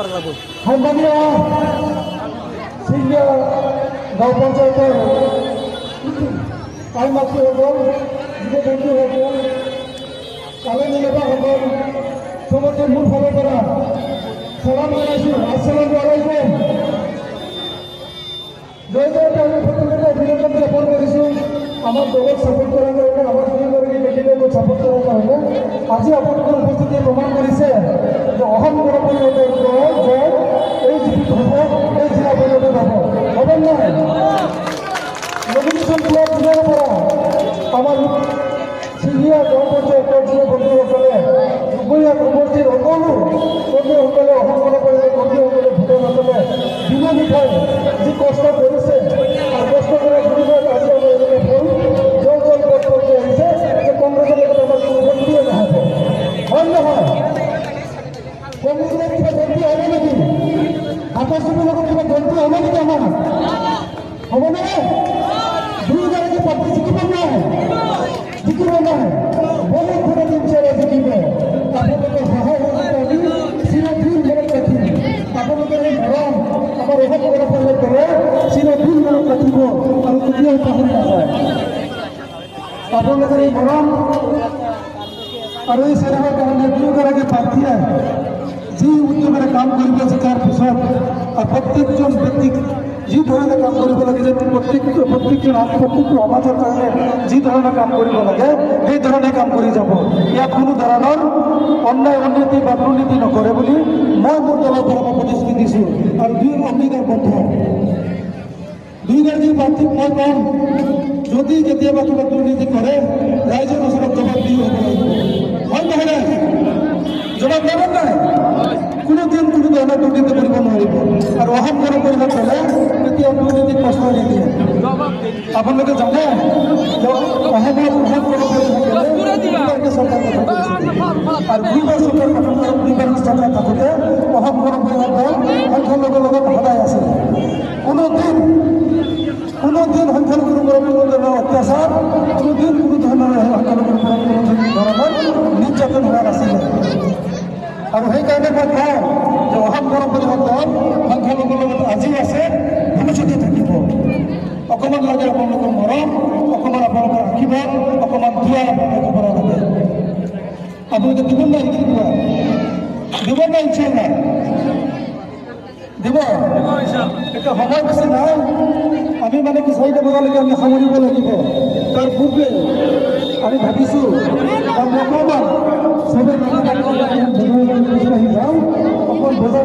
কৰা লাগবে। সম্মানীয় সিনিয়ৰ গাঁও পঞ্চায়েতেৰ আইনমাত্ৰীসকল, যুৱবন্ধুসকল, কালেনী নেতাসকল, চবকে মোৰ ফালৰ পৰা সালাম জনাইছোঁ। আসসালামু আলাইকুম। জয় জয় আমি প্ৰত্যেকটা অভিনন্দন জ্ঞাপন কৰিছোঁ আমাৰ দলক সাপোৰ্ট কৰাৰ কাৰণে, আমাৰ দুইগৰাকী ব্যক্তিগত সাপোৰ্ট কৰাৰ কাৰণে। আজি আপোনালোকৰ উপস্থিতিয়ে প্ৰমাণ কৰিছে যে অসম গণ পৰিষদৰ জয় এই জিপিত হ'ব, এই জিলা পৰিষদত হ'ব। হ'ব নাই? নমিনেশ্যন পোৱাৰ দিনাৰ পৰা আমাৰ চিনিয়ৰ গাঁও পঞ্চায়তৰ যুৱবন্ধুসকলে, দুপৰীয়া সমষ্টিৰ সকলো কৰ্মীসকলে, অসম গণ পৰিষদৰ কৰ্মীসকলে, ভোটাৰসকলে দিনে নিশাই যি কষ্ট কৰিছে আৰু কষ্ট কৰা বিনিময়ত আজি আমাৰ এনেকৈ ফল জল জল পথ কৰি আহিছে যে কংগ্ৰেছৰ লগত আমাৰ কোনো বন্ধুৱে নহ'ব। হয় নহয়? কংগ্ৰেছৰ লগত কিবা বন্ধু হ'ব নেকি? আকাশবাণীৰ লগত কিবা বন্ধু হ'ব নেকি আমাৰ? হ'ব নহয়? দুইগৰাকী প্ৰাৰ্থী জিকিব নাই, জিকিব নাই, বহুত ঘূৰা দিনচেৰে জিকিব। আপোনালোকৰ সহায় আমি চিৰদিন মনত ৰাখিম। আপোনালোকৰ এই মৰম আমাৰ অসম গণ পৰিষদৰ দলে চিৰদিন মনত ৰাখিব আৰু কেতিয়াও পাহৰি নাযায়। আপোনালোকৰ এই মৰম আৰু এই চেনেহৰ কাৰণে দুয়োগৰাকী প্ৰাৰ্থীয়ে যি উদ্যোগেৰে কাম কৰিব জিকাৰ পিছত প্ৰত্যেকজন ব্যক্তিক যি ধৰণে কাম কৰিব লাগে, যে প্ৰত্যেকটো সমাজৰ কাৰণে যি ধৰণে কাম কৰিব লাগে সেই ধৰণে কাম কৰি যাব। ইয়াত কোনো ধৰণৰ অন্যায় অনীতি বা দুৰ্নীতি নকৰে বুলি মই মোৰ দলৰ পৰা প্ৰতিশ্ৰুতি দিছোঁ। আৰু দুই অংগীকাৰবদ্ধ দুইগৰাকী প্ৰাৰ্থীক মই কম, যদি কেতিয়াবা কিবা দুৰ্নীতি কৰে ৰাইজৰ ওচৰত জবাব দি হ'ব লাগিব। হয় নহয়? জবাব দিব নাই? কোনোদিন কোনো ধৰণৰ দুৰ্নীতি কৰিব নোৱাৰিব। আৰু অসম গণ পৰিষদ দলে কেতিয়াও দুৰ্নীতিক প্ৰশ্ৰয় নিদিয়ে। আপোনালোকে জানে যে অসমৰ অসম গণ পৰিষদ দলে চৰকাৰ আৰু দুইবাৰ চৰকাৰ গঠন কৰা, দুইবাৰ চৰকাৰ থাকোঁতে অসম গণ পৰিষদ দল সংখ্যালঘুৰ লগত সদায় আছিল। কোনোদিন সংখ্যালঘুৰ ওপৰত কোনো ধৰণৰ অত্যাচাৰ, কোনোদিন কোনো ধৰণৰ সংখ্যালঘুৰ ওপৰত কোনো ধৰণৰ নিৰ্যাতন হোৱা নাছিলে। আৰু সেইকাৰণে মই কওঁ যে অসম গণ পৰিষদ দল সংখ্যালঘুৰ লগত আজি আছে, ভৱিষ্যতে থাকিব। অকণমান লাগে আপোনালোকৰ মৰম, অকণমান আপোনালোকৰ আশীৰ্বাদ, অকণমান দুৱাৰ আপোনালোকৰ পৰা লাগে। আপোনালোকে দিব নাই? দিব নাই? ইচ্ছা নাই দিব? এতিয়া সময় বেছি নাই। আমি মানে কি 4টা বজালৈকে আমি সামৰিব লাগিব। তাৰ পূৰ্বে আমি ভাবিছোঁ অকণমান চবেই যাওঁ অকল বজাৰ